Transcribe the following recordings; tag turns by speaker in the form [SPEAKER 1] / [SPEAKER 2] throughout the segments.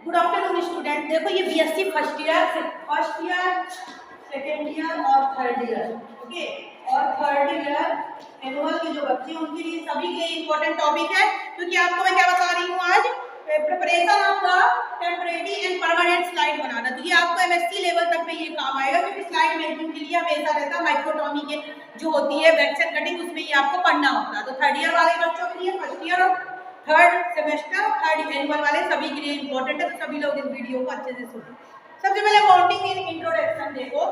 [SPEAKER 1] Good afternoon student. देखो ये BSc first year, second year और थर्ड ईयर, ओके। और थर्ड ईयर एनुअल के जो बच्चे हैं उनके लिए सभी के लिए इम्पोर्टेंट टॉपिक है, क्योंकि आपको मैं क्या बता रही हूँ आज, preparation of the temporary and permanent slide बनाना। तो ये आपको एमएससी लेवल तक में ये काम आएगा, क्योंकि स्लाइड मेकिंग के लिए हमेशा रहता है माइक्रोटॉमी के जो होती है वैक्सन कटिंग, उसमें ये आपको पढ़ना होता है। तो थर्ड ईयर वाले बच्चों के लिए, फर्स्ट ईयर और थर्ड सेमेस्टर थर्ड एनुअल वाले सभी के लिए इम्पोर्टेंट है। तो सभी लोग इस वीडियो को अच्छे से सुनो। सबसे पहले माउंटिंग इन इंट्रोडक्शन देखो,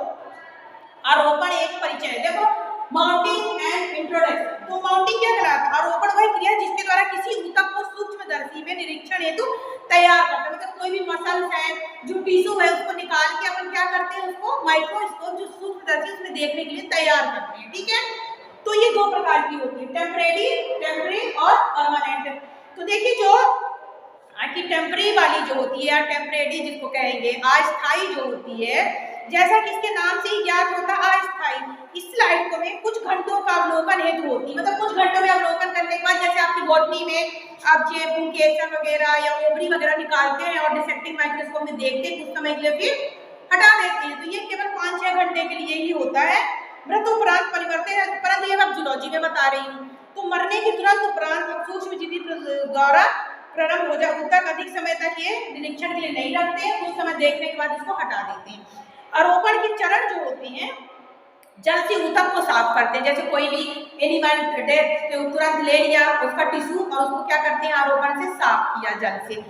[SPEAKER 1] आरोपण एक परिचय। देखो माउंटिंग एंड इंट्रोडक्शन। तो माउंटिंग क्या कहलाता है? आरोपण वही क्रिया जिसके द्वारा किसी ऊतक को सूक्ष्मदर्शी में निरीक्षण हेतु तैयार करते हैं। मतलब कोई भी मसल्स है, जो टिश्यू है, उसको निकाल के अपन क्या करते हैं, उसको माइक्रोस्कोप जो सूक्ष्मदर्शी उसमें देखने के लिए तैयार करते हैं, ठीक है। तो ये दो प्रकार की होती है, टेम्परेरी और परमानेंट। तो देखिए जो कि टेम्परेरी वाली जो होती है या टेम्परेरी जिसको कहेंगे, अस्थायी जो होती है, जैसा कि इसके नाम से ही ज्ञात होता है अस्थायी, इस स्लाइड को में कुछ घंटों का अवलोकन हेतु होती है। मतलब कुछ घंटों में अवलोकन करने के बाद, जैसे आपकी बॉटनी में आप जेबुकेशन वगैरह या ओवरी वगैरह निकालते हैं और डिसेक्टिंग माइक्रोस्कोप में देखते हैं, कुछ समय के लिए फिर हटा देते हैं। तो ये केवल 5-6 घंटे के लिए ही होता है। मृत्युपरांत परिवर्तन, परंतु ये मैं जूलॉजी में बता रही हूँ। तो मरने के तुरंत उपरांत सूक्ष्मजीवी द्वारा प्रारंभ हो जाए तक अधिक समय तक ये निरीक्षण के लिए नहीं रखते हैं, कुछ समय देखने के बाद इसको हटा देते हैं। आरोपण के चरण जो होते हैं, जल से ऊतक को साफ करते हैं। जैसे कोई भी एनिमल डेथ तुरंत ले लिया उसका टिश्यू और उसको क्या करते हैं, आरोपण से साफ किया जल से।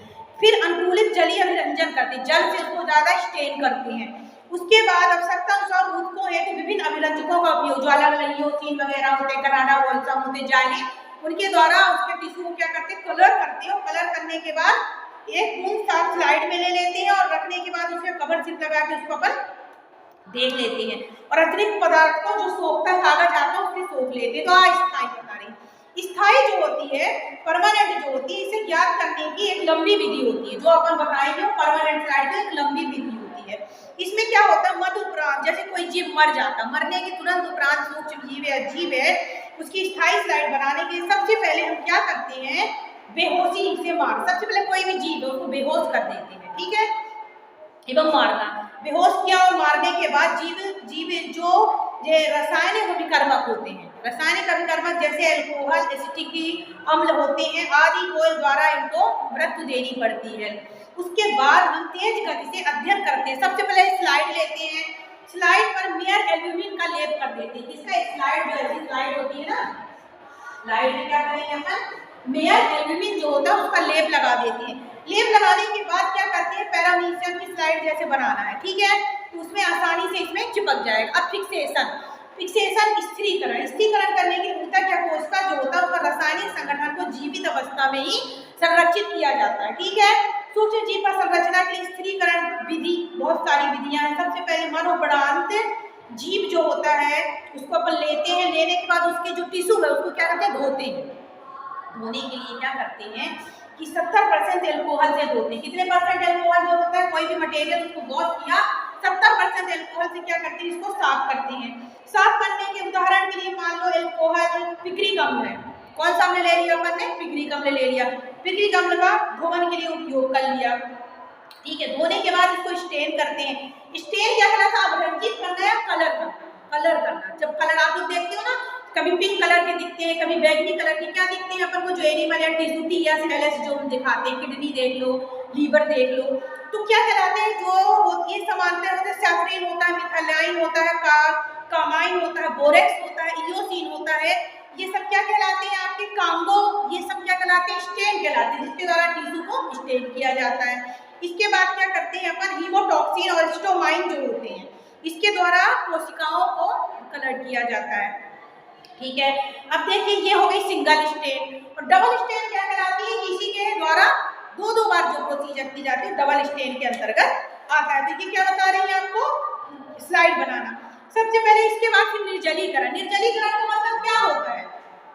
[SPEAKER 1] फिर अनुकूलित जलीय अभिरंजन करते हैं, जल से उसको ज्यादा स्टेन करते हैं। उसके बाद आवश्यकता अनुसार ऊतकों हेतु विभिन्न अभिरंजकों का उपयोग, जो अलग अलग ईओसिन वगैरह होते हैं, कनाडा वॉल्सम होते, जाली, उनके द्वारा उसके टिश्यू को क्या करते हैं, कलर करते हैं। और कलर करने के बाद एक पूर्ण साफ स्लाइड में ले लेते हैं और रखने के बाद उसमें कवर स्लिप लगा के उसको अपन देख लेते हैं। और अतिरिक्त पदार्थ को जो सोखता कागज आता है उससे सोख लेते हैं। तो अस्थायी बता रही। स्थायी जो होती है, परमानेंट जो होती है, इसे ज्ञात करने की एक लंबी विधि होती है, जो अपन बताएंगे परमानेंट स्लाइड की एक लंबी विधि होती है। इसमें क्या होता है, मध्य उपरांत, जैसे कोई जीव मर जाता, मरने के तुरंत उपरांत सूक्ष्म जीव है, उसकी स्थायी स्लाइड बनाने के लिए सबसे पहले हम क्या करते हैं, बेहोशी से मार। सबसे पहले कोई भी जीव है उसको बेहोश कर देते हैं, ठीक है, एवं मारना। बेहोश किया और मारने के बाद जीव जो रासायनिक अभिकर्मक होते हैं, रासायनिक अभिकर्मक जैसे अल्कोहल, एसिटिक अम्ल होते हैं आदि को द्वारा इनको मृत्यु देनी पड़ती है। उसके बाद हम तेज गति से अध्ययन करते हैं। सबसे पहले स्लाइड लेते हैं, स्लाइड पर मेयर एल्ब्यूमिन का लेप कर देते हैं। इसका स्लाइड जो ऐसी स्लाइड होती है ना, स्लाइड में क्या करेंगे अपन, मेयर एल्ब्यूमिन जो होता है उसका लेप लगा देते हैं। लेप लगाने के बाद क्या करते हैं, पैरामीशियम की स्लाइड जैसे बनाना है, ठीक है, तो उसमें आसानी से इसमें चिपक जाएगा। अब फिक्सेशन स्थिरीकरण करने के लिए ऊतक या कोशिका जो होता है उसका रासायनिक संगठन को जीवित अवस्था में ही संरक्षित किया जाता है, ठीक है। सूक्ष्म जीव का संरचना के लिए स्थिरीकरण विधि बहुत सारी विधियां हैं। सबसे पहले मनोप्रांत जीव जो होता है उसको अपन लेते हैं, लेने के बाद उसके जो टिश्यू है उसको क्या करते हैं, धोते हैं। धोने के लिए क्या करते हैं कि 70% एल्कोहल से धोते हैं। कितने परसेंट एल्कोहल जो होता है, कोई भी मटेरियल उसको वॉश किया, 70% एल्कोहल से क्या करते हैं, इसको साफ करते हैं। साफ करने के उदाहरण के लिए मान लो एल्कोहल पिक्रिक अम्ल है, कौन सा अम्ल ले लिया अपन ने, पिक्रिक अम्ल ले लिया। पिक्रिक अम्ल का धोवन के लिए उपयोग कर लिया, ठीक है। धोने के बाद इसको स्टेन करते हैं। स्टेन क्या करना था, अभिरंजित करना है, कलर करना। जब कलर आप लोग देखते हो ना, कभी पिंक कलर के दिखते हैं, कभी बैगनी कलर के, क्या दिखते हैं अपन को, जो एनिमल या टिश्यू या सेल्स जो हम दिखाते हैं, किडनी देख लो, लीवर देख लो, तो क्या कहलाते हैं, जो ये समानता होता है, सैफरीन होता है, मिथाइलाइन होता है, कामाइन होता है, बोरेक्स होता है, इओसिन होता है, ये सब क्या कहलाते हैं आपके, कांगो, ये सब क्या कहलाते हैं, स्टेन कहलाते हैं, जिसके द्वारा टिश्यू को स्टेन किया जाता है। इसके बाद क्या करते हैं अपन, हीमोटॉक्सिन और हिस्टोमाइन जो होते हैं, इसके द्वारा कोशिकाओं को कलर किया जाता है, ठीक है। अब देखिए ये हो गई सिंगल स्टेन। और डबल स्टेन क्या कहलाती है, किसी के द्वारा दो बार जो प्रोसीजर की जाती है डबल स्टेन के अंतर्गत आता है। देखिए क्या बता रही है आपको, स्लाइड बनाना। सबसे पहले इसके बाद फिर निर्जलीकरण का मतलब क्या होता है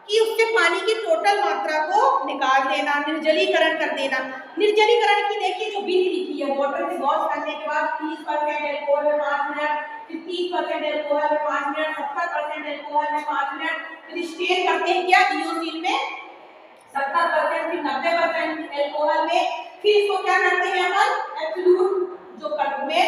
[SPEAKER 1] कि उससे पानी की टोटल मात्रा को निकाल देना, निर्जलीकरण कर देना। निर्जलीकरण की देखिए जो विधि लिखी है, वाटर से वॉश करने के बाद 30% एल्कोहल में 5 मिनट, फिर 30% एल्कोहल में 5 मिनट, 70% एल्कोहल में 5 मिनट, फिर स्टेन करते हैं क्या, इओसिन में 70% फिर 90% एल्कोहल में, फिर इसको क्या करते हैं अपन एब्सोल्यूट जो कप में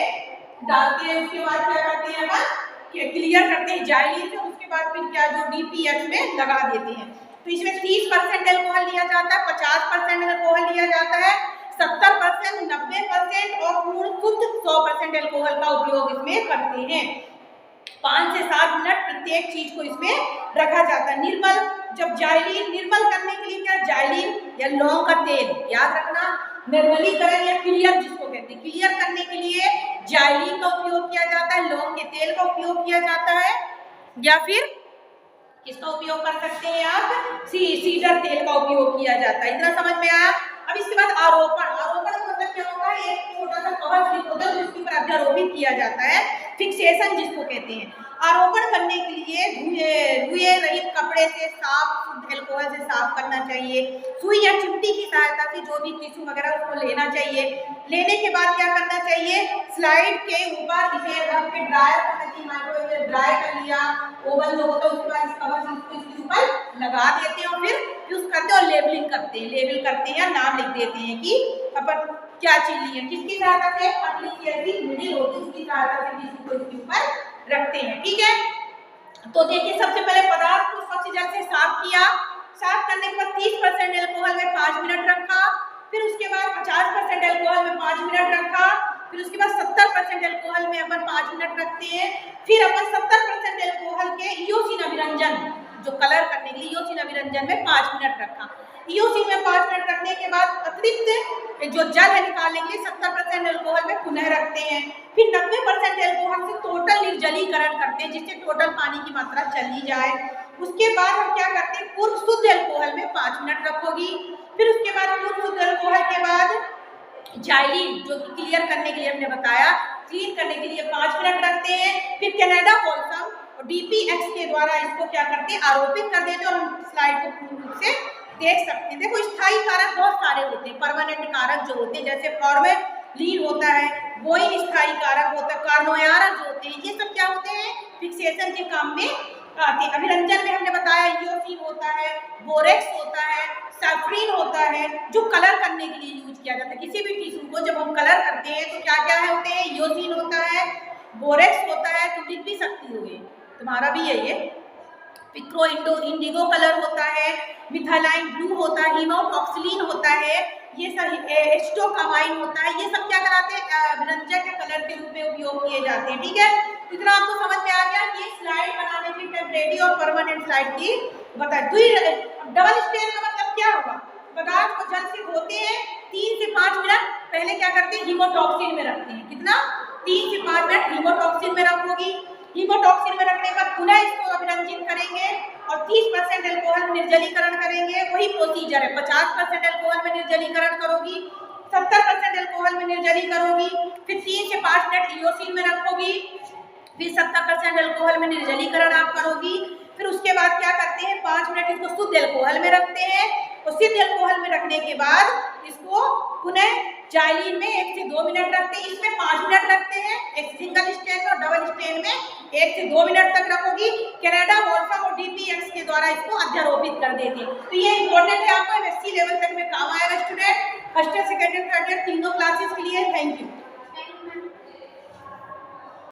[SPEAKER 1] डालते हैं, उसके बाद क्या करते हैं अपन क्लियर करते हैं जाइलिन से, उसके बाद फिर क्या जो DPX में लगा देते हैं। तो इसमें 30% एल्कोहल लिया जाता है, 50% एल्कोहल लिया जाता है, 70%, 90% और पूर्ण शुद्ध 100% एल्कोहल का उपयोग इसमें करते हैं। 5 से 7 मिनट प्रत्येक चीज को इसमें रखा जाता है। निर्मल, जब जाइलिन निर्मल करने के लिए क्या जाइलिन या लौंग का तेल, याद रखना, निर्मलीकरण या क्लियर जिसको कहते हैं, क्लियर करने के लिए जाइलिन का उपयोग किया जाता है, लौंग के तेल का उपयोग किया जाता है, या फिर किसका उपयोग कर सकते हैं आप, सीडर तेल का उपयोग किया जाता है। इतना समझ में आया। अब इसके बाद आरोपण, आरोपण का मतलब क्या होता है, एक छोटा सा कवर स्लिप होता है जिसके ऊपर अध्यारोपित किया जाता है, फिक्सेशन जिसको कहते हैं। आरोपण करने के लिए धुए रहित कपड़े से साफ, शुद्ध एल्कोहल से साफ करना चाहिए। सुई या चिमटी की सहायता से जो भी टिश्यू वगैरह उसको लेना चाहिए। लेने के बाद क्या करना चाहिए, स्लाइड के ऊपर इसे रख के ड्राई करना चाहिए, माइक्रोवेव में ड्राई कर लिया, ओवन जो होता है उसके बाद इस कवर स्लिप को इसके ऊपर लगा देते हैं और फिर यूज करते हैं और लेबलिंग करते हैं, लेबल करते हैं, नाम लिख देते हैं कि अपन क्या चीज ली है, किसकी सहायता से, पतली सी ऐसी मिडिल होती है उसकी सहायता से टिश्यू को इसके ऊपर रखते हैं। ठीक है, तो देखिए सबसे पहले पदार्थ को स्वच्छ जल से साफ किया, साफ करने के बाद 30% एल्कोहल में 5 मिनट रखा, फिर उसके बाद 50% एल्कोहल में 5 मिनट रखा, फिर उसके बाद 70% एल्कोहल में अपन 5 मिनट रखते हैं, फिर अपन 70% एल्कोहल के इयोसिन अभिरंजन जो कलर करने के लिए इयोसिन अभिरंजन में 5 मिनट रखा। इयोसिन में 5 मिनट रखने के बाद अतिरिक्त जो जल है निकालने के लिए 70% एल्कोहल में पुनः रखते हैं, फिर 90% एल्कोहल से टोटल निर्जलीकरण करते हैं जिससे टोटल पानी की मात्रा चली जाए। उसके बाद हम क्या करते हैं, पूर्व शुद्ध एल्कोहल में 5 मिनट रखोगी, फिर उसके बाद पूर्व शुद्ध एल्कोहल के बाद जाइलिन जो कि क्लियर करने के लिए हमने बताया, क्लीन करने के लिए 5 मिनट रखते हैं, फिर कनाडा बॉल्सम और DPX के द्वारा इसको क्या करते हैं, आरोपित कर देते हैं। और हम स्लाइड को पूर्ण रूप से देख सकते हैं। देखो स्थायी कारक बहुत सारे होते हैं, परमानेंट कारक जो होते हैं जैसे फॉर्मेलिन होता है, बोइन स्थायी कारक होता है, कार्नोयारा जो होते हैं, ये सब क्या होते हैं, फिक्सेशन के काम में आते हैं। अभिरंजन में हमने बताया इयोसिन होता है, बोरेक्स होता है, सैफरीन होता है जो कलर करने के लिए यूज किया जाता है। किसी भी टिश्यू को जब हम कलर करते हैं तो क्या क्या है होते हैं, इयोसिन होता है, बोरेक्स होता है, तुम लिख भी सकती हो, ये तुम्हारा भी है, ये पिक्रो इंडिगो कलर होता है, मिथाइलाइन ब्लू होता है, हीमोटॉक्सिलिन होता है, ये सब एस्टोकामाइन होता है, ये सब क्या कराते हैं, अभिरंजक के कलर के रूप में उपयोग किए जाते हैं। ठीक है, इतना आपको समझ में आ गया कि स्लाइड बनाने की टेम्परेरी और परमानेंट स्लाइड की बता। डबल स्टेन का मतलब क्या होगा, पदार्थ को जल से धोते हैं 3 से 5 मिनट पहले क्या करते हैं, हीमोटॉक्सिन में रखते हैं। कितना, 3 से 5 मिनट हीमोटॉक्सिन में रखोगी। हीमोटॉक्सिन में रखने के बाद पुनः इसको अभिरंजित करेंगे और 30% एल्कोहल में निर्जलीकरण करेंगे। वही प्रोसीजर है, 50% एल्कोहल में निर्जलीकरण करोगी, 70% एल्कोहल में निर्जली करोगी, फिर 3 से 5 मिनट इयोसिन में रखोगी, फिर 70% एल्कोहल में निर्जलीकरण आप करोगी। फिर उसके बाद क्या करते हैं, 5 मिनट इसको शुद्ध एल्कोहल में रखते हैं और शुद्ध एल्कोहल में रखने के बाद इसको पुनः जाइलिन में 1 से 2 मिनट रखते हैं। इसमें 5 मिनट रखते हैं, एक सिंगल स्टेन और डबल स्टेन में 1 से 2 मिनट तक रखोगी। कनाडा बॉल्सम और DPX के द्वारा इसको अध्यारोपित कर देते हैं। तो ये इंपॉर्टेंट है, आपको MSc लेवल तक में काम आएगा student, first year, second year, third year तीनों क्लासेस के लिए। Thank you.